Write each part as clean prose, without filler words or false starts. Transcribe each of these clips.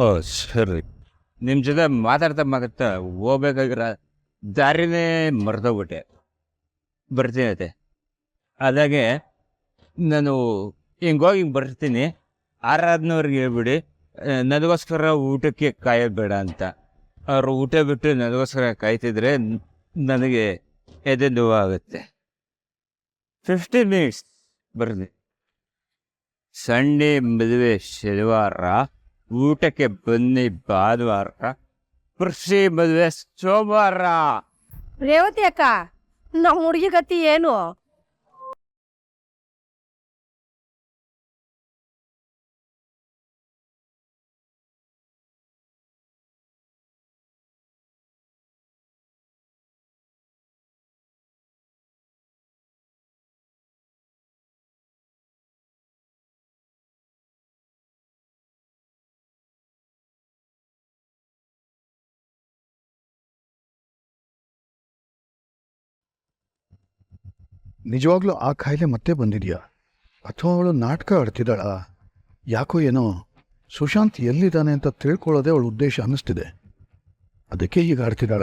ಓ ಸರಿ, ನಿಮ್ಮ ಜೊತೆ ಮಾತಾಡ್ತಾ ಹೋಗ್ಬೇಕಾಗಿರೋ ದಾರಿನೇ ಮರ್ತೋಗ್ಬಿಟ್ಟೆ. ಬರ್ತೀನಿ. ಅದಾಗೆ ನಾನು ಹಿಂಗೋಗಿ ಬರ್ತೀನಿ. ಆರಾಧನವ್ರಿಗೆ ಹೇಳ್ಬಿಡಿ ನನಗೋಸ್ಕರ ಊಟಕ್ಕೆ ಕಾಯೋಬೇಡ ಅಂತ. ಅವರು ಊಟ ಬಿಟ್ಟು ನನಗೋಸ್ಕರ ಕಾಯ್ತಿದ್ರೆ ನನಗೆ ಎದೆ ನೋವಾಗುತ್ತೆ. 50 ಮಿನಿಟ್ಸ್ ಬರ್ತೀನಿ. ಸಂಡೇ ಮದುವೆ ಶನಿವಾರ, ಊಟಕ್ಕೆ ಬನ್ನಿ ಭಾನುವಾರ, ಕೃಷಿ ಮದುವೆ ಸೋಮವಾರ. ರೇವತಿ ಅಕ್ಕ, ನಮ್ಮ ಹುಡುಗಿ ಗತಿ ಏನು? ನಿಜವಾಗ್ಲೂ ಆ ಕಾಯಿಲೆ ಮತ್ತೆ ಬಂದಿದೆಯಾ ಅಥವಾ ಅವಳು ನಾಟಕ ಆಡ್ತಿದ್ದಾಳ? ಯಾಕೋ ಏನೋ ಸುಶಾಂತ್ ಎಲ್ಲಿದ್ದಾನೆ ಅಂತ ತಿಳ್ಕೊಳ್ಳೋದೇ ಅವಳ ಉದ್ದೇಶ ಅನ್ನಿಸ್ತಿದೆ. ಅದಕ್ಕೆ ಈಗ ಆಡ್ತಿದ್ದಾಳ.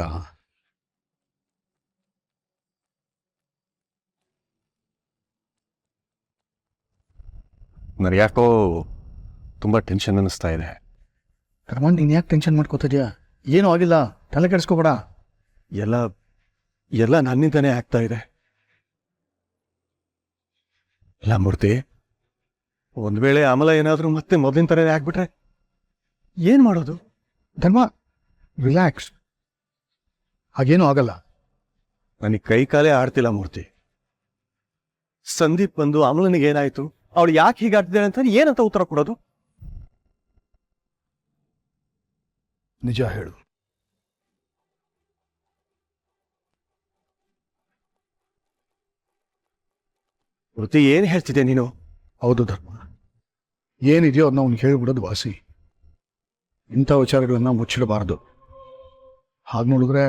ನನಗೆ ಯಾಕೋ ತುಂಬ ಟೆನ್ಷನ್ ಅನ್ನಿಸ್ತಾ ಇದೆ. ಕರ್ಮಂಡ್, ನೀನು ಯಾಕೆ ಟೆನ್ಷನ್ ಮಾಡ್ಕೋತಿದ್ಯಾ? ಏನೂ ಆಗಿಲ್ಲ, ತಲೆ ಕೆಡಿಸ್ಕೋಬೇಡ. ಎಲ್ಲ ಎಲ್ಲ ನನ್ನಿಂದನೇ ಆಗ್ತಾ ಇದೆ. ಇಲ್ಲ ಮೂರ್ತಿ, ಒಂದು ವೇಳೆ ಅಮಲ ಏನಾದರೂ ಮತ್ತೆ ಮೊದಲಿನ ಥರನೇ ಆಗ್ಬಿಟ್ರೆ ಏನು ಮಾಡೋದು? ಧರ್ಮ, ರಿಲ್ಯಾಕ್ಸ್, ಹಾಗೇನೂ ಆಗಲ್ಲ. ನನಗೆ ಕೈ ಕಾಲೇ ಆಡ್ತಿಲ್ಲ ಮೂರ್ತಿ. ಸಂದೀಪ್ ಬಂದು ಅಮಲನಿಗೆ ಏನಾಯ್ತು, ಅವಳು ಯಾಕೆ ಹೀಗೆ ಆಡ್ತಿದ್ದಾಳೆ ಅಂತ ಏನಂತ ಉತ್ತರ ಕೊಡೋದು? ನಿಜ ಹೇಳು. ಮೂರ್ತಿ, ಏನು ಹೇಳ್ತಿದ್ದೆ ನೀನು? ಹೌದು ಧರ್ಮ, ಏನಿದೆಯೋ ಅದನ್ನ ಅವ್ನಿಗೆ ಹೇಳಿಬಿಡೋದು ವಾಸಿ. ಇಂಥ ವಿಚಾರಗಳನ್ನ ಮುಚ್ಚಿಡಬಾರ್ದು. ಹಾಗೆ ನೋಡಿದ್ರೆ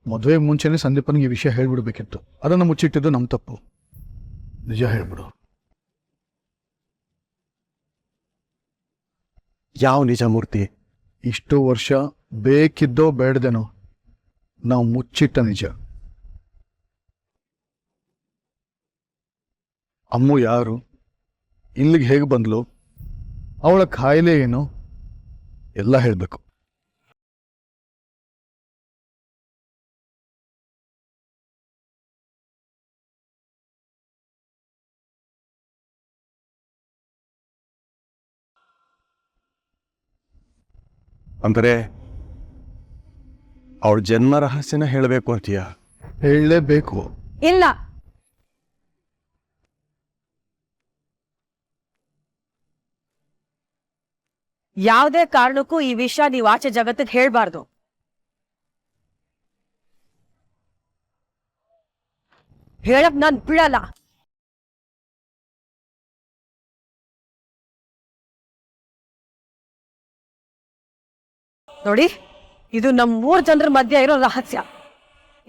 ಮದುವೆ ಮುಂಚೆನೇ ಸಂದೀಪನಿಗೆ ಈ ವಿಷಯ ಹೇಳ್ಬಿಡ್ಬೇಕಿತ್ತು. ಅದನ್ನು ಮುಚ್ಚಿಟ್ಟಿದ್ದು ನಮ್ಮ ತಪ್ಪು. ನಿಜ ಹೇಳ್ಬಿಡು. ಯಾವ ನಿಜ ಮೂರ್ತಿ? ಇಷ್ಟು ವರ್ಷ ಬೇಕಿದ್ದೋ ಬೇಡದೇನೋ ನಾವು ಮುಚ್ಚಿಟ್ಟ ನಿಜ. ಅಮ್ಮು ಯಾರು, ಇಲ್ಲಿಗೆ ಹೇಗೆ ಬಂದ್ಲು, ಅವಳ ಕಾಯಿಲೆ ಏನು, ಎಲ್ಲ ಹೇಳಬೇಕು. ಅಂದರೆ ಅವಳ ಜನ್ಮ ರಹಸ್ಯನ ಹೇಳಬೇಕು ಅಂತೀಯ? ಹೇಳಲೇಬೇಕು. ಇಲ್ಲ, ಯಾವುದೇ ಕಾರಣಕ್ಕೂ ಈ ವಿಷಯ ನೀವು ಆಚೆ ಜಗತ್ತಿಗೆ ಹೇಳ್ಬಾರ್ದು. ಹೇಳಕ್ ನಾನ್ ಬಿಡಲ್ಲ. ನೋಡಿ, ಇದು ನಮ್ 3 ಜನರ ಮಧ್ಯ ಇರೋ ರಹಸ್ಯ.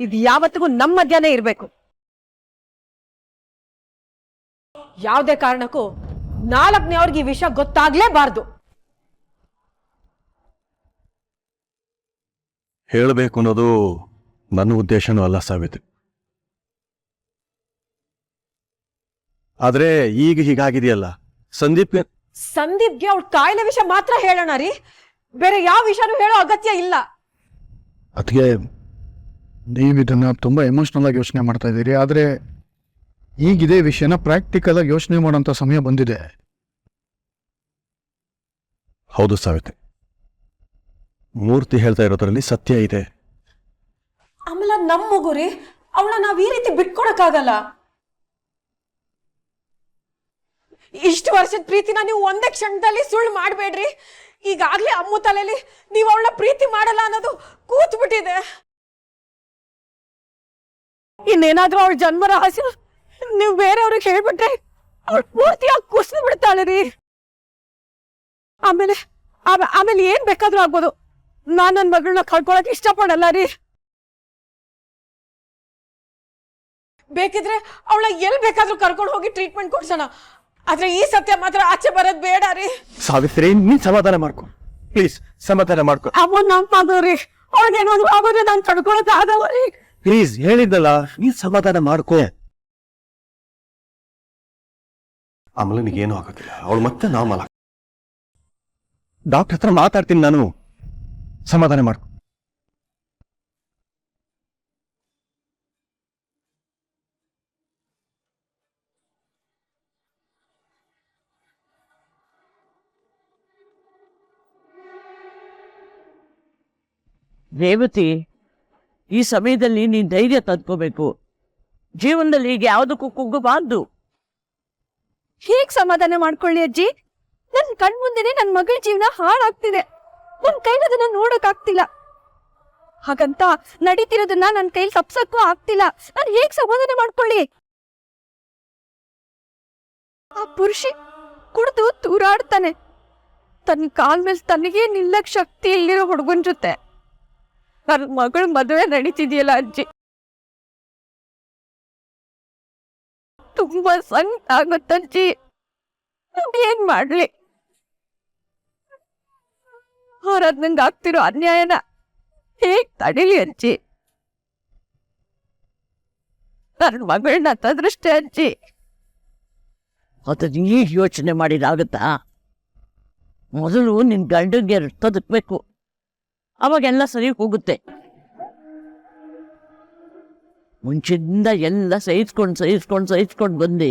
ಇದು ಯಾವತ್ತಿಗೂ ನಮ್ಮ ಮಧ್ಯನೇ ಇರ್ಬೇಕು. ಯಾವುದೇ ಕಾರಣಕ್ಕೂ 4ನೇವ್ರಿಗೆ ಈ ವಿಷಯ ಗೊತ್ತಾಗ್ಲೇಬಾರ್ದು. ಹೇಳಬೇಕು ಅನ್ನೋದು ನನ್ನ ಉದ್ದೇಶನೂ ಅಲ್ಲ ಸಾವಿತ್ರಿ. ಆದ್ರೆ ಈಗ ಹೀಗಾಗಿದೆಯಲ್ಲ, ಸಂದೀಪ್ಗೆ ಅವ್ಳ ಕಾಯಿಲೆ ವಿಷಯ ಮಾತ್ರ ಹೇಳೋಣ ರೀ, ಬೇರೆ ಯಾವ ವಿಷಯನೂ ಹೇಳೋ ಅಗತ್ಯ ಇಲ್ಲ. ಅದಕ್ಕೆ ನೀವಿದನ್ನ ತುಂಬಾ ಎಮೋಷನಲ್ ಆಗಿ ಯೋಚನೆ ಮಾಡ್ತಾ ಇದ್ದೀರಿ. ಆದ್ರೆ ಈಗಿದೇ ವಿಷಯನ ಪ್ರಾಕ್ಟಿಕಲ್ ಆಗಿ ಯೋಚನೆ ಮಾಡೋಂಥ ಸಮಯ ಬಂದಿದೆ. ಹೌದು ಸಾವಿತ್ರಿ, ಮೂರ್ತಿ ಹೇಳ್ತಾ ಇರೋದ್ರಲ್ಲಿ ಸತ್ಯ ಇದೆ. ಆಮೇಲೆ ನಮ್ಮ ಮಗುರಿ, ಅವಳ ನಾವ್ ಈ ರೀತಿ ಬಿಟ್ಕೊಡಕ್ಕಾಗಲ್ಲ. ಇಷ್ಟು ವರ್ಷದ ಪ್ರೀತಿನ ನೀವು ಒಂದೇ ಕ್ಷಣದಲ್ಲಿ ಸುಳ್ಳು ಮಾಡ್ಬೇಡ್ರಿ. ಈಗಾಗ್ಲೇ ಅಮ್ಮು ತಲೆಯಲ್ಲಿ ನೀವು ಅವಳ ಪ್ರೀತಿ ಮಾಡಲ್ಲ ಅನ್ನೋದು ಕೂತ್ ಬಿಟ್ಟಿದೆ. ಇನ್ನೇನಾದ್ರೂ ಅವಳ ಜನ್ಮ ರಹಸ್ಯ ನೀವು ಬೇರೆಯವ್ರಿಗೆ ಹೇಳ್ಬಿಟ್ರೆ ಅವಳು ಪೂರ್ತಿಯಾಗಿ ಕುಸಿದು ಬಿಡ್ತಾಳೆ ರೀ. ಆಮೇಲೆ ಆಮೇಲೆ ಏನ್ ಬೇಕಾದ್ರೂ ಆಗ್ಬೋದು. ನಾನ್ ನನ್ನ ಮಗಳನ್ನ ಕಳ್ಕೊಳಕ್ ಇಷ್ಟಪಡಲ್ಲ ರೀ. ಬೇಕಿದ್ರೆ ಅವಳ ಎಲ್ ಬೇಕಾದ್ರೂ ಕರ್ಕೊಂಡು ಹೋಗಿ ಟ್ರೀಟ್ಮೆಂಟ್ ಕೊಡ್ಸೋಣ. ಆದ್ರೆ ಈ ಸತ್ಯ ಮಾತ್ರ ಆಚೆ ಬರೋದ್ ಬೇಡ ರೀ. ಸಾವಿತ್ರಿ, ನೀನ್ ಸಮಾಧಾನ ಮಾಡ್ಕೊ. ಪ್ಲೀಸ್ ಸಮಾಧಾನ ಮಾಡ್ಕೊ. ಅಮ್ಮ ನಮ್ಮ ಮಗವ್ರಿ, ಅವ್ಳಿಗೇನಾದ್ರು ಆಗೋದ್ರೆ ನಾನು ತಡ್ಕೊಳಕ್ ಆಗವರಿ. ಪ್ಲೀಸ್ ಹೇಳಿದ್ದಲ್ಲ, ನೀನ್ ಸಮಾಧಾನ ಮಾಡ್ಕೋ. ಅಮಲನಿಗೆ ಏನೂ ಆಗೋದಿಲ್ಲ, ಅವಳು ಮತ್ತೆ ನಾರ್ಮಲ್. ಡಾಕ್ಟರ್ ಹತ್ರ ಮಾತಾಡ್ತೀನಿ ನಾನು, ಸಮಾಧಾನ ಮಾಡ್ಕೊ. ರೇವತಿ, ಈ ಸಮಯದಲ್ಲಿ ನೀನ್ ಧೈರ್ಯ ತಂದ್ಕೋಬೇಕು. ಜೀವನದಲ್ಲಿ ಈಗ ಯಾವುದಕ್ಕೂ ಕುಗ್ಗಬಾರ್ದು. ಹೇಗ್ ಸಮಾಧಾನ ಮಾಡ್ಕೊಳ್ಳಿ ಅಜ್ಜಿ? ನನ್ ಕಣ್ಮುಂದೆನೆ ನನ್ ಮಗಳ ಜೀವನ ಹಾಳಾಗ್ತಿದೆ. ನನ್ ಕೈಲಿ ಅದನ್ನ ನೋಡಕ್ ಆಗ್ತಿಲ್ಲ. ಹಾಗಂತ ನಡೀತಿರೋದನ್ನ ನನ್ ಕೈಲಿ ತಪ್ಸಕ್ಕೂ ಆಗ್ತಿಲ್ಲ. ನಾನ್ ಹೇಗ್ ಸಮಾಧಾನ ಮಾಡ್ಕೊಳ್ಳಿ? ಆ ಪುರುಷಿ ಕುಡ್ದು ತೂರಾಡ್ತಾನೆ. ತನ್ನ ಕಾಲ್ ಮೇಲೆ ತನಗೇ ನಿಲ್ಲಕ್ ಶಕ್ತಿ ಇಲ್ಲಿರೋ ಹುಡುಗನ್ ಜೊತೆ ನನ್ ಮಗಳ ಮದುವೆ ನಡೀತಿದ್ಯಲ್ಲ ಅಜ್ಜಿ, ತುಂಬಾ ಸಂಕಟ ಆಗುತ್ತಜ್ಜಿ. ಏನ್ ಮಾಡ್ಲಿ? ಅವ್ರದ್ ನಂಗೆ ಆಗ್ತಿರೋ ಅನ್ಯಾಯನ ಹೇಗ್ ತಡೀಲಿ ಅಜ್ಜಿ? ನನ್ನ ಮಗಳನ್ನ ತಂದ್ರಷ್ಟೇ ಅಜ್ಜಿ. ಅದನ್ನ ಈಗ ಯೋಚನೆ ಮಾಡಿದಾಗುತ್ತಾ? ಮೊದಲು ನಿನ್ ಗಂಡಂಗೆ ತದಕ್ಬೇಕು, ಅವಾಗೆಲ್ಲ ಸರಿ ಹೋಗುತ್ತೆ. ಮುಂಚಿಂದ ಎಲ್ಲ ಸಹಿಸ್ಕೊಂಡು ಬಂದೆ,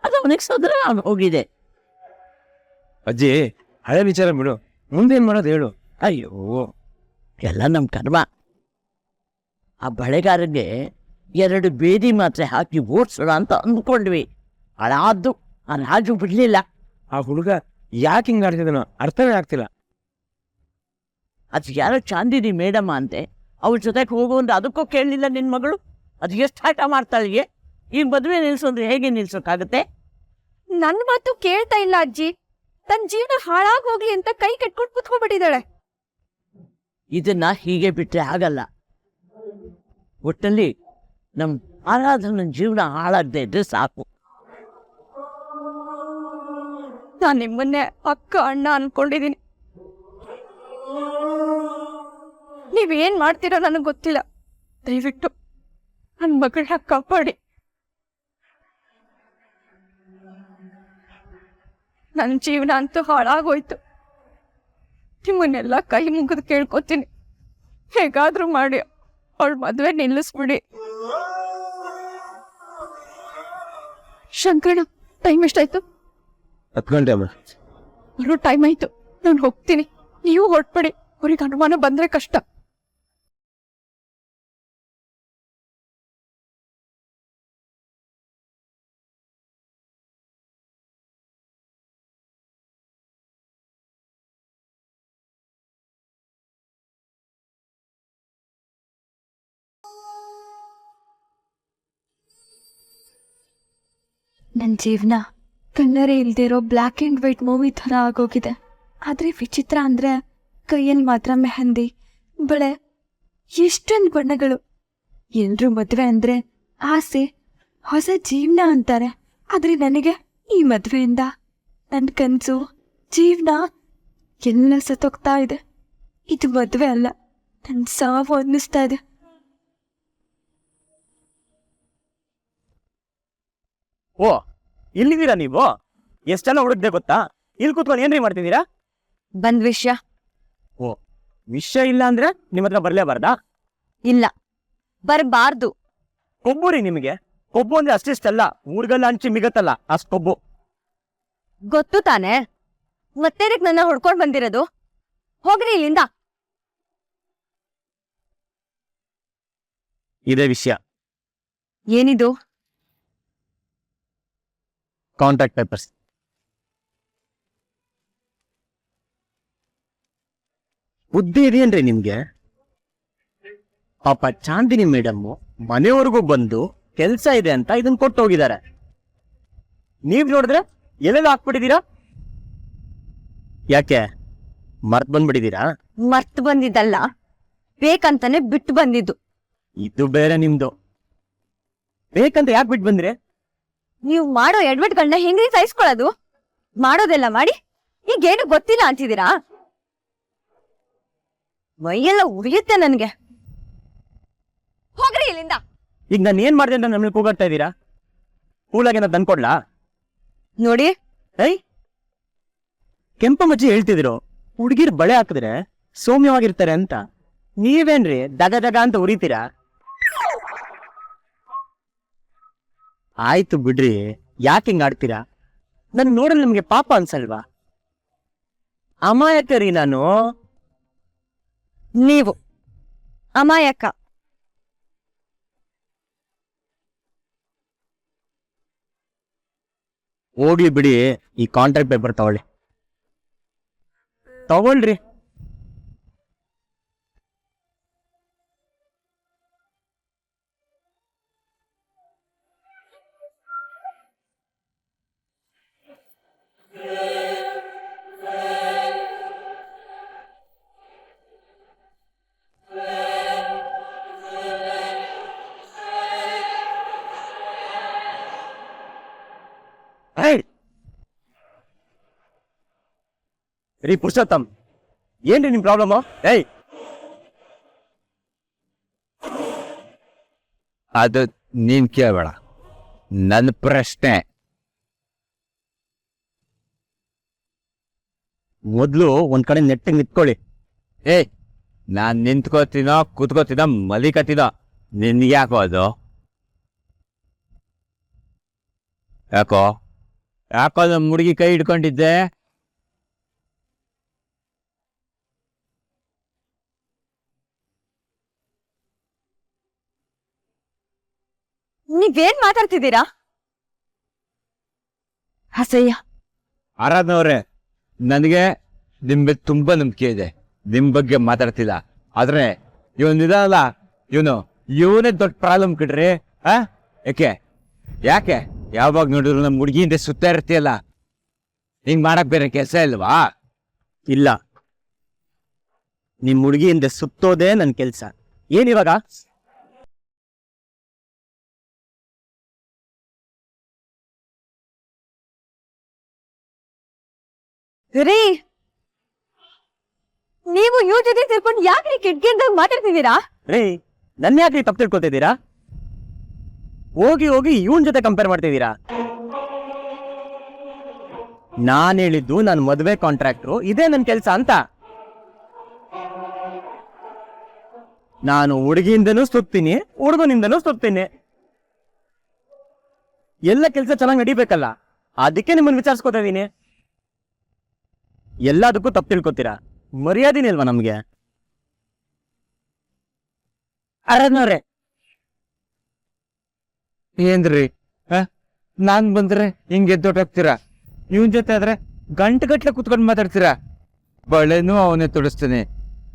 ಅದು ಅವನಿಗೆ ಸದರ ಹೋಗಿದೆ. ಅಜ್ಜಿ, ಹಳೆ ವಿಚಾರ ಬಿಡು, ಮುಂದೇನ್ ಮಾಡೋದು ಹೇಳು. ಅಯ್ಯೋ, ಎಲ್ಲ ನಮ್ಮ ಕರ್ಮ. ಆ ಬಳೆಗಾರಗೆ 2 ಬೇದಿ ಮಾತ್ರೆ ಹಾಕಿ ಓಡಿಸೋಣ ಅಂತ ಅಂದ್ಕೊಂಡ್ವಿ. ಅದಾದ್ದು ಆ ರಾಜು ಬಿಡ್ಲಿಲ್ಲ. ಆ ಹುಡುಗ ಯಾಕೆ ಹಿಂಗ್ ಆಡ್ತಿದ್ದಾನೋ ಅರ್ಥವೇ ಆಗ್ತಿಲ್ಲ. ಅದು ಯಾರೋ ಚಾಂದಿನಿ ಮೇಡಮ್ಮ ಅಂತೆ, ಅವ್ರ ಜೊತೆಗೆ ಹೋಗು ಅಂದ್ರೆ ಅದಕ್ಕೂ ಕೇಳಲಿಲ್ಲ ನಿನ್ನ ಮಗಳು. ಅದು ಎಷ್ಟು ಆಟ ಮಾಡ್ತಾಳಿಗೆ. ಈ ಮದುವೆ ನಿಲ್ಸೋದ್ರೆ ಹೇಗೆ ನಿಲ್ಸೋಕ್ಕಾಗತ್ತೆ? ನನ್ ಮಾತು ಕೇಳ್ತಾ ಇಲ್ಲ ಅಜ್ಜಿ. ತನ್ನ ಜೀವನ ಹಾಳಾಗ್ ಹೋಗ್ಲಿ ಅಂತ ಕೈ ಕಟ್ಕೊಂಡು ಕುತ್ಕೊಂಡ್ಬಿಟ್ಟಿದ್ದಾಳೆ. ಇದನ್ನ ಹೀಗೆ ಬಿಟ್ಟರೆ ಆಗಲ್ಲ. ಒಟ್ಟಲ್ಲಿ ನಮ್ಮ ಆರಾಧನ ಜೀವನ ಹಾಳಾಗದೆ ಇದ್ರೆ ಸಾಕು. ನಾನ್ ನಿಮ್ಮನ್ನೇ ಅಕ್ಕ ಅಣ್ಣ ಅನ್ಕೊಂಡಿದೀನಿ. ನೀವೇನ್ ಮಾಡ್ತೀರೋ ನನಗ್ ಗೊತ್ತಿಲ್ಲ. ದಯವಿಟ್ಟು ನನ್ ಮಗಳನ್ನ ಕಾಪಾಡಿ. ನನ್ನ ಜೀವನ ಅಂತೂ ಹಾಳಾಗೋಯ್ತು. ನಿಮ್ಮನ್ನೆಲ್ಲ ಕೈ ಮುಗಿದು ಕೇಳ್ಕೊತೀನಿ, ಹೇಗಾದ್ರೂ ಮಾಡಿ ಅವಳ ಮದ್ವೆ ನಿಲ್ಲಿಸ್ಬಿಡಿ. ಶಂಕರಣ್ಣ, ಟೈಮ್ ಎಷ್ಟಾಯ್ತು? 10 ಗಂಟೆ ಅಮ್ಮ. ಬರೋ ಟೈಮ್ ಆಯ್ತು, ನಾನು ಹೋಗ್ತೀನಿ. ನೀವು ಹೊರಟ್ಬಿಡಿ, ಅವ್ರಿಗೆ ಅನುಮಾನ ಬಂದ್ರೆ ಕಷ್ಟ. ನನ್ನ ಜೀವನ ಕಲ್ಲರೇ ಇಲ್ದಿರೋ ಬ್ಲ್ಯಾಕ್ ಆ್ಯಂಡ್ ವೈಟ್ ಮೂವಿ ಥರ ಆಗೋಗಿದೆ. ಆದರೆ ವಿಚಿತ್ರ ಅಂದರೆ ಕೈಯಲ್ಲಿ ಮಾತ್ರ ಮೆಹಂದಿ, ಬಳೆ, ಎಷ್ಟೊಂದು ಬಣ್ಣಗಳು. ಎಲ್ಲರೂ ಮದುವೆ ಅಂದರೆ ಆಸೆ, ಹೊಸ ಜೀವನ ಅಂತಾರೆ. ಆದರೆ ನನಗೆ ಈ ಮದುವೆಯಿಂದ ನನ್ನ ಕನಸು, ಜೀವನ ಎಲ್ಲ ಸತ್ತೋಗ್ತಾ ಇದೆ. ಇದು ಮದುವೆ ಅಲ್ಲ, ನನ್ನ ಸಾವು ಅನ್ನಿಸ್ತಾ ಇದೆ. ಓ, ಇಲ್ಲಿದ್ದೀರಾ ನೀವು? ಎಷ್ಟೆಲ್ಲ ಹುಡುಕ್ದೆ ಗೊತ್ತಾ? ಇಲ್ಲಿ ಕೂತ್ಕೊಂಡು ಏನ್ರಿ ಮಾಡ್ತಿದ್ದೀರಾ? ಬಂದ್ ವಿಷಯ ಓ, ವಿಷಯ ಇಲ್ಲ ಅಂದ್ರೆ ನಿಮ್ಮ ಹತ್ರ ಬರ್ಲೇಬಾರ್ದಾ? ಇಲ್ಲ, ಬರಬಾರ್ದು. ಕೊಬ್ಬು ರೀ ನಿಮಗೆ. ಕೊಬ್ಬು ಅಂದ್ರೆ ಅಷ್ಟಿಷ್ಟಲ್ಲ, ಊರ್ಗೆಲ್ಲ ಹಂಚಿ ಮಿಗತ್ತಲ್ಲ ಅಷ್ಟು ಕೊಬ್ಬು. ಗೊತ್ತು ತಾನೆ, ಮತ್ತೆ ನನ್ನ ಹೊಡ್ಕೊಂಡು ಬಂದಿರೋದು. ಹೋಗ್ರಿ ಇಲ್ಲಿಂದ. ಇದೇ ವಿಷಯ. ಏನಿದು? Contact papers. ಬುದ್ಧಿ ಇದೆಯೇನ್ರಿ ನಿಮ್ಗೆ? ಪಾಪ ಚಾಂದಿನಿ ಮೇಡಮ್ಮು ಮನೆಯವರೆಗೂ ಬಂದು ಕೆಲಸ ಇದೆ ಅಂತ ಇದನ್ನ ಕೊಟ್ಟು ಹೋಗಿದ್ದಾರೆ. ನೀವ್ ನೋಡಿದ್ರೆ ಎಲ್ಲೆಲ್ಲ ಹಾಕ್ಬಿಟ್ಟಿದ್ದೀರಾ? ಯಾಕೆ ಮರ್ತ್ ಬಂದ್ಬಿಟ್ಟಿದ್ದೀರಾ? ಮರ್ತು ಬಂದಿದ್ದಲ್ಲ, ಬೇಕಂತಾನೆ ಬಿಟ್ಟು ಬಂದಿದ್ದು. ಇದು ಬೇರೆ ನಿಮ್ದು. ಬೇಕಂತ ಯಾಕೆ ಬಿಟ್ಟು ಬಂದ್ರಿ? ನೀವು ಮಾಡೋ ಎಡ್ವಟ್ಗಳನ್ನ ಹೆಂಗ್ರಿ ಸಹಿಸ್ಕೊಳ್ಳೋದು? ಮಾಡೋದೆಲ್ಲ ಮಾಡಿ ಈಗೇನು ಗೊತ್ತಿಲ್ಲ ಅಂತಿದ್ದೀರಾ? ಮೈಯೆಲ್ಲ ಉರಿಯುತ್ತೆ ನನ್ಗೆ. ಹೋಗ್ರಿ ಇಲ್ಲಿಂದ. ಈಗ ನಾನು ಏನ್ ಮಾಡಿದೆ ಅಂತ ನಮ್ಮಲ್ಲಿ ಕೂಗಾಡ್ತಾ ಇದ್ದೀರಾ? ಕೂಲಾಗೇನ ತಂದ್ಕೊಡ್ಲಾ? ನೋಡಿ, ಏಯ್, ಕೆಂಪಮ್ಮಜ್ಜಿ ಹೇಳ್ತಿದ್ರು ಹುಡುಗಿರ್ ಬಳೆ ಹಾಕಿದ್ರೆ ಸೌಮ್ಯವಾಗಿರ್ತಾರೆ ಅಂತ. ನೀವೇನ್ರಿ ದಗ ದಗ ಅಂತ ಉರಿತೀರಾ? ಆಯ್ತು ಬಿಡ್ರಿ, ಯಾಕೆ ಹಿಂಗ್ ಆಡ್ತೀರಾ? ನನ್ ನೋಡಲ್ ನಿಮ್ಗೆ ಪಾಪ ಅನ್ಸಲ್ವಾ? ಅಮಾಯಕರಿ ನಾನು. ನೀವು ಅಮಾಯಕ. ಹೋಗ್ಲಿ ಬಿಡಿ, ಈ ಕಾಂಟ್ರಾಕ್ಟ್ ಪೇಪರ್ ತಗೊಳ್ರಿ. ರೀ ಪುರುಷೋತ್ತಮ್, ಏನ್ರಿ ನಿಮ್ ಪ್ರಾಬ್ಲಮ್? ಏಯ್, ಅದು ನೀನ್ ಕೇಳಬೇಡ, ನನ್ನ ಪ್ರಶ್ನೆ. ಮೊದ್ಲು ಒಂದ್ ಕಡೆ ನೆಟ್ಟಿಗೆ ನಿಂತ್ಕೊಳ್ಳಿ. ಏಯ್, ನಾನ್ ನಿಂತ್ಕೋತೀನೋ ಕೂತ್ಕೋತೀನೋ ಮಲಿಕತೀನೋ ನಿನ್ಗೆ ಯಾಕೋ ಅದು? ಯಾಕೋ ನಮ್ಮ ಹುಡುಗಿ ಕೈ ಹಿಡ್ಕೊಂಡಿದ್ದೆ? ನೀವೇನ್ ಮಾತಾಡ್ತಿದ್ದೀರಾ? ಅಸಹ್ಯ. ಆರಾಧನವ್ರೆ, ನನಗೆ ನಿಮ್ ಬಗ್ಗೆ ತುಂಬಾ ನಂಬಿಕೆ ಇದೆ. ನಿಮ್ ಬಗ್ಗೆ ಮಾತಾಡ್ತಿಲ್ಲ, ಆದ್ರೆ ಇವನಿದಲ್ಲ, ಇವನೇ ದೊಡ್ಡ ಪ್ರಾಬ್ಲಮ್ ಕಿಡ್ರಿ. ಯಾಕೆ ಯಾವಾಗ ನೋಡಿದ್ರು ನಮ್ ಹುಡುಗಿಯಿಂದ ಸುತ್ತ ಇರ್ತೀಯಲ್ಲ? ಹಿಂಗ್ ಮಾಡಕ್ ಬೇರೆ ಕೆಲಸ ಇಲ್ವಾ? ಇಲ್ಲ, ನಿಮ್ ಹುಡುಗಿಯಿಂದ ಸುತ್ತೋದೇ ನನ್ ಕೆಲ್ಸ. ಏನಿವಾಗ? ರೀ, ನೀವು ಇವ್ರ ಜೊತೆ ಸೇರ್ಕೊಂಡು ಯಾಕೆ ಕಿಟಕಿಯಿಂದ ಮಾತಾಡ್ತಿದ್ದೀರಾ? ರೇ, ನನ್ನ ಯಾಕೆ ತಪ್ಪು ತಿಳ್ಕೊತಿದ್ದೀರಾ? ಹೋಗಿ ಹೋಗಿ ಇವನ್ ಜೊತೆ ಕಂಪೇರ್ ಮಾಡ್ತಿದ್ದೀರಾ? ನಾನ್ ಹೇಳಿದ್ದು ನನ್ನ ಮದುವೆ ಕಾಂಟ್ರಾಕ್ಟ್ರು, ಇದೇ ನನ್ ಕೆಲ್ಸ ಅಂತ. ನಾನು ಹುಡುಗಿಯಿಂದನೂ ಸುತ್ತೀನಿ, ಹುಡುಗನಿಂದನೂ ಸುತ್ತೀನಿ. ಎಲ್ಲ ಕೆಲಸ ಚೆನ್ನಾಗಿ ನಡಿಬೇಕಲ್ಲ, ಅದಕ್ಕೆ ನಿಮ್ಮನ್ನ ವಿಚಾರಿಸ್ಕೊತಾ ಇದೀನಿ. ಎಲ್ಲದಕ್ಕೂ ತಪ್ಪು ತಿಳ್ಕೊತೀರಾ? ಮರ್ಯಾದಿನೇ ಇಲ್ವಾ ನಮ್ಗೆ? ಆರಾಧನವ್ರೆ, ಏನ್ರಿ ನಾನ್ ಬಂದ್ರೆ ಹಿಂಗೆ ಎದ್ದೊಟ್ಟಾಗ್ತೀರಾ? ಇವನ್ ಜೊತೆ ಆದ್ರೆ ಗಂಟೆಗಟ್ಲೆ ಕುತ್ಕೊಂಡು ಮಾತಾಡ್ತೀರಾ? ಬಳೆನೂ ಅವನೇ ತೊಡಸ್ತಾನೆ,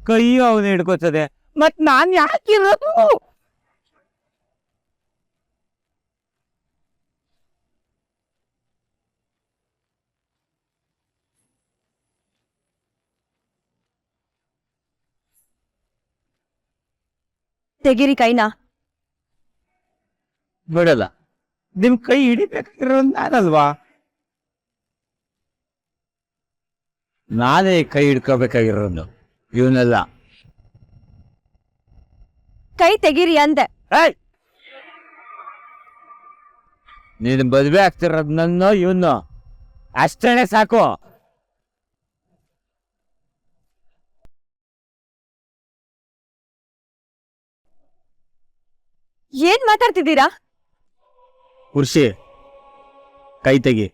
ಕೈಯೂ ಅವನೇ ಹಿಡ್ಕೋತದೆ, ಮತ್ ನಾನ್ ಯಾಕಿರೋದು? ತೆಗಿರಿ ಕೈನಾ. ಬಿಡಲ್ಲ, ನಿಮ್ ಕೈ ಹಿಡಿಬೇಕಾಗಿರೋ ನಾನಲ್ವಾ? ನಾನೇ ಕೈ ಹಿಡ್ಕೋಬೇಕಾಗಿರೋನು, ಇವನೆಲ್ಲ. ಕೈ ತೆಗಿರಿ ಅಂದೆ. ನೀನು ಮದುವೆ ಆಗ್ತಿರೋದ್ ನನ್ನ ಇವನು, ಅಷ್ಟೇನೆ ಸಾಕು. ಏನ್ ಮಾತಾಡ್ತಿದ್ದೀರಾ? ಕುರ್ಷಿ ಕೈ ತೆಗಿ.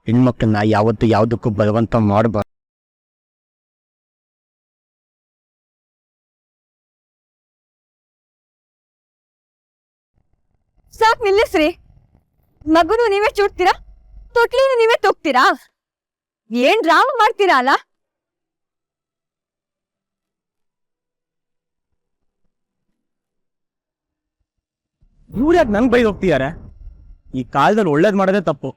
ಹೆಣ್ಮಕ್ಳನ್ನ ಯಾವತ್ತು ಯಾವ್ದಕ್ಕೂ ಬಲವಂತ ಮಾಡಬಾರ್ದು. ಸಾಕ್ ನಿಲ್ಲಿಸ್ರಿ. ಮಗುನು ನೀವೇ ಚೂಡ್ತೀರಾ, ತೊಟ್ಲಿನೂ ನೀವೇ ತೊಗ್ತೀರಾ? ಏನ್ ಡ್ರಾಮಾ ಮಾಡ್ತೀರಾ ಅಲ್ಲ? ಇವ್ರು ಯಾಕೆ ನಂಗೆ ಬೈದು ಹೋಗ್ತಿದ್ದಾರೆ? ಈ ಕಾಲದಲ್ಲಿ ಒಳ್ಳೇದ್ ಮಾಡೋದೇ ತಪ್ಪು.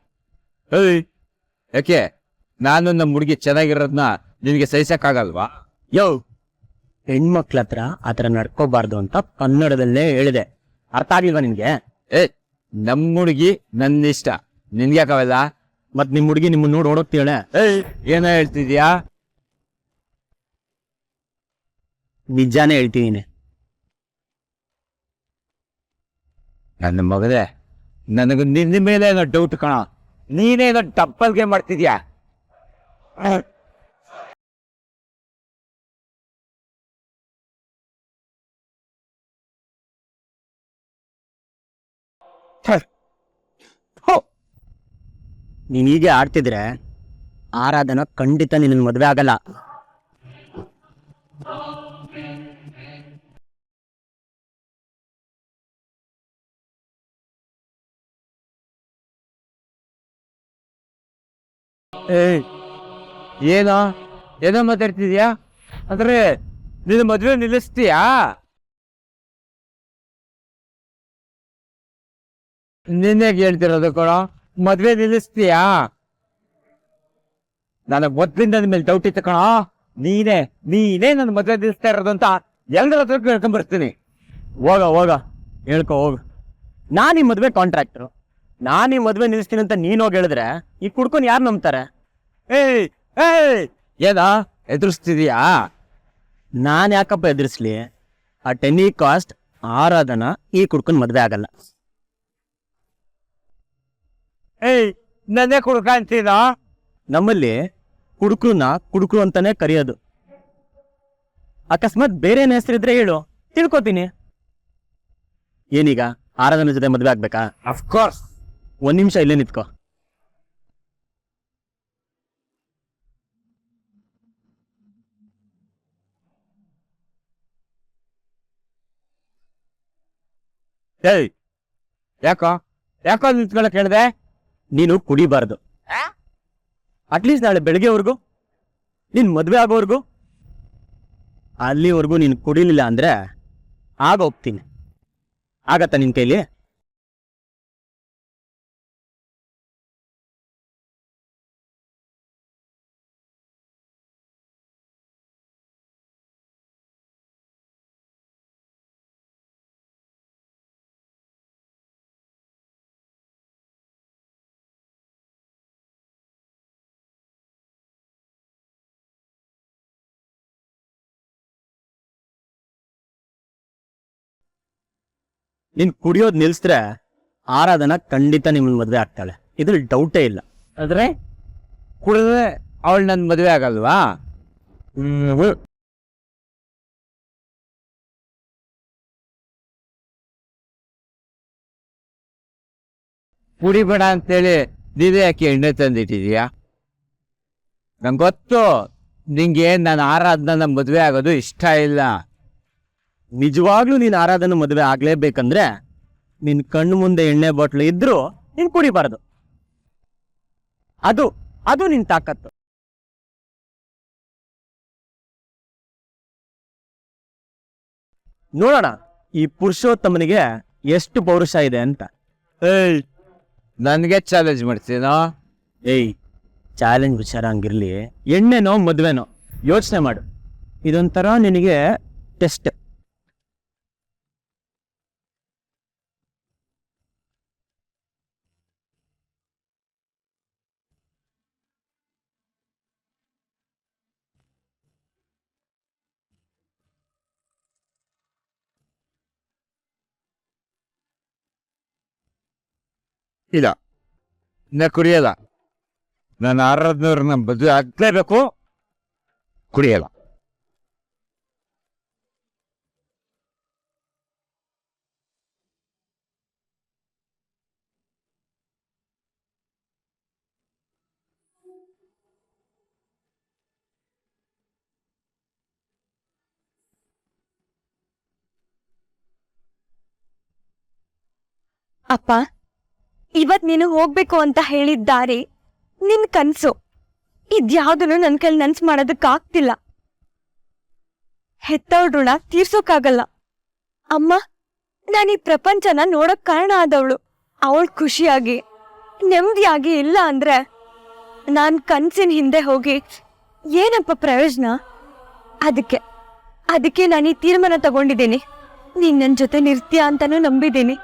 ಯಾಕೆ ನಾನು ನಮ್ಮ ಹುಡುಗಿ ಚೆನ್ನಾಗಿರೋದನ್ನ ನಿನಗೆ ಸಹಿಸಕ್ಕಾಗಲ್ವಾ? ಯೋ, ಹೆಣ್ಮಕ್ಳ ಹತ್ರ ಆತರ ನಡ್ಕೋಬಾರ್ದು ಅಂತ ಕನ್ನಡದಲ್ಲೇ ಹೇಳಿದೆ, ಅರ್ಥ ಆಗ್ಲಿಲ್ವಾ ನಿನ್ಗೆ? ನಮ್ಮ ಹುಡುಗಿ ನನ್ನ ಇಷ್ಟ, ನಿನ್ಗ್ಯಾಕವಲ್ಲ? ಮತ್ ನಿಮ್ ಹುಡುಗಿ ನಿಮ್ಮನ್ನ ನೋಡಿ ಓಡೋಗ್ತೀಳೆ. ಏಯ್ ಏನೋ ಹೇಳ್ತಿದ್ಯಾ? ನಿಜಾನೇ ಹೇಳ್ತೀನಿ. ನನ್ನ ಮಗನೇ, ನನಗೆ ನಿನ್ನ ಮೇಲೆ ಏನೋ ಡೌಟ್ ಕಣ. ನೀನೇನೋ ಟಪ್ಪಲ್ಗೆ ಮಾಡ್ತಿದ್ಯಾ? ನೀನ್ ಹೀಗೆ ಆಡ್ತಿದ್ರೆ ಆರಾಧನ ಖಂಡಿತ ನಿನ್ನ ಮದ್ವೆ ಆಗಲ್ಲ. ಏಯ್ ಏನೋ ಏನೋ ಮಾತಾಡ್ತಿದ್ಯಾ? ಅಂದ್ರೆ ನಿನ್ನ ಮದುವೆ ನಿಲ್ಲಿಸ್ತೀಯಾ? ನಿನ್ನೆಗೆ ಹೇಳ್ತಿರೋದು ಕಣ, ಮದ್ವೆ ನಿಲ್ಲಿಸ್ತೀಯಾ? ನನಗೆ ಮೊದ್ಲಿಂದ ನಿನ್ ಮೇಲೆ ಡೌಟ್ ಇತ್ತು ಕಣ. ನೀನೇ ನನ್ನ ಮದ್ವೆ ನಿಲ್ಲಿಸ್ತಾ ಇರೋದು ಅಂತ ಎಲ್ಲರ ಹತ್ರ ಕೇಳ್ಕೊಂಡ್ಬರ್ತೀನಿ. ಹೋಗ ಹೇಳ್ಕೊ ಹೋಗು. ನಾನ್ ಈ ಮದ್ವೆ ಕಾಂಟ್ರಾಕ್ಟ್ರು. ನಾನ್ ಈ ಮದ್ವೆ ನಿಲ್ಲಿಸ್ತೀನಿ ಅಂತ ನೀನ್ ಹೋಗಿ ಹೇಳಿದ್ರೆ ಈ ಕುಡ್ಕೊಂಡು ಯಾರು ನಂಬ್ತಾರೆ? ಏಯ್ ಏನಾ ಎದುರಿಸ್ತಿದೀಯಾ? ನಾನ್ ಯಾಕಪ್ಪ ಎದುರಿಸ್ಲಿ? ಆ ಟೆನ್ನಿ ಕಾಸ್ಟ್ ಆರಾಧನ ಈ ಕುಡ್ಕೊಂಡು ಮದ್ವೆ ಆಗಲ್ಲ. ಏಯ್ ನನ್ನೇ ಕುಡ್ಕಂತೀನ? ನಮ್ಮಲ್ಲಿ ಕುಡುಕ್ರನ್ನ ಕುಡುಕ್ರು ಅಂತಾನೆ ಕರೆಯೋದು. ಅಕಸ್ಮಾತ್ ಬೇರೆ ಹೆಸರಿದ್ರೆ ಹೇಳು, ತಿಳ್ಕೊತೀನಿ. ಏನೀಗ ಆರಾಧನ ಜೊತೆ ಮದ್ವೆ ಆಗ್ಬೇಕಾ? ಅಫ್ಕೋರ್ಸ್. ಒಂದ್ ನಿಮಿಷ ಇಲ್ಲೇ ನಿಂತ್ಕೋ. ಏಯ್ ಯಾಕೋ ನಿಂತ್ಕೊಳಕ್ ಹೇಳಿದೆ? ನೀನು ಕುಡಿಬಾರ್ದು. ಅಟ್ಲೀಸ್ಟ್ ನಾಳೆ ಬೆಳಗ್ಗೆವರೆಗೂ, ನೀನ್ ಮದ್ವೆ ಆಗೋವರೆಗೂ, ಅಲ್ಲಿವರೆಗೂ ನೀನು ಕುಡಿಲಿಲ್ಲ ಅಂದ್ರೆ ಆಗ ಹೋಗ್ತೀನಿ. ಆಗತ್ತಾ ನಿನ್ ಕೈಲಿ? ನೀನ್ ಕುಡಿಯೋದ್ ನಿಲ್ಸಿದ್ರೆ ಆರಾಧನ ಖಂಡಿತ ನಿಮ್ಮನ್ ಮದ್ವೆ ಆಗ್ತಾಳೆ, ಇದ್ರಲ್ಲಿ ಡೌಟೇ ಇಲ್ಲ. ಆದ್ರೆ ಕುಡಿದ್ರೆ ಅವಳು ನನ್ನ ಮದುವೆ ಆಗಲ್ವಾ? ಕುಡಿಬೇಡ ಅಂತೇಳಿ ನೀವೇ ಯಾಕೆ ಎಣ್ಣೆ ತಂದಿಟ್ಟಿದೀಯಾ? ನಂಗೆ ಗೊತ್ತು ನಿಂಗೆ ನಾನು ಆರಾಧನ ಮದುವೆ ಆಗೋದು ಇಷ್ಟ ಇಲ್ಲ. ನಿಜವಾಗ್ಲೂ ನೀನ್ ಆರಾಧನ ಮದುವೆ ಆಗ್ಲೇಬೇಕಂದ್ರೆ ನಿನ್ ಕಣ್ಣು ಮುಂದೆ ಎಣ್ಣೆ ಬಾಟ್ಲು ಇದ್ರು ನೀನ್ ಕುಡಿಬಾರ್ದು. ಅದು ನಿನ್ ತಾಕತ್ತು. ನೋಡೋಣ ಈ ಪುರುಷೋತ್ತಮನಿಗೆ ಎಷ್ಟು ಪೌರುಷ ಇದೆ ಅಂತ. ಏಯ್ ನನಗೆ ಚಾಲೆಂಜ್ ಮಾಡ್ತೀನೋ? ಏಯ್, ಚಾಲೆಂಜ್ ವಿಚಾರ ಹಂಗಿರ್ಲಿ, ಎಣ್ಣೆನೋ ಮದ್ವೆನೋ ಯೋಚನೆ ಮಾಡು. ಇದೊಂಥರ ನಿನಗೆ ಟೆಸ್ಟ್. ಇಲ್ಲ, ನಾ ಕುಡಿಯಲ್ಲ. ನಾನು ಆರಾಧನವ್ರನ್ನ ಮದುವೆ ಆಗ್ಲೇಬೇಕು, ಕುಡಿಯಲ್ಲ. ಅಪ್ಪ, ಇವತ್ ನೀನು ಹೋಗ್ಬೇಕು ಅಂತ ಹೇಳಿದ್ದಾರೆ ನಿನ್ ಕನ್ಸು. ಇದ್ಯಾವುದನ್ನು ನನ್ ಕೈಲಿ ನನ್ಸ್ ಮಾಡೋದಕ್ಕಾಗ್ತಿಲ್ಲ. ಹೆತ್ತವಳ ಋಣ ತೀರ್ಸೋಕ್ಕಾಗಲ್ಲ. ಅಮ್ಮ, ನಾನು ಈ ಪ್ರಪಂಚನ ನೋಡಕ್ ಕಾರಣ ಆದವಳು. ಅವಳು ಖುಷಿಯಾಗಿ ನೆಮ್ಮದಿಯಾಗಿ ಇಲ್ಲ ಅಂದ್ರೆ ನಾನ್ ಕನ್ಸಿನ ಹಿಂದೆ ಹೋಗಿ ಏನಪ್ಪ ಪ್ರಯೋಜನ? ಅದಕ್ಕೆ ನಾನು ಈ ತೀರ್ಮಾನ ತಗೊಂಡಿದ್ದೀನಿ. ನೀನ್ ನನ್ ಜೊತೆ ನಿರ್ತೀಯ ಅಂತಾನೂ ನಂಬಿದ್ದೀನಿ.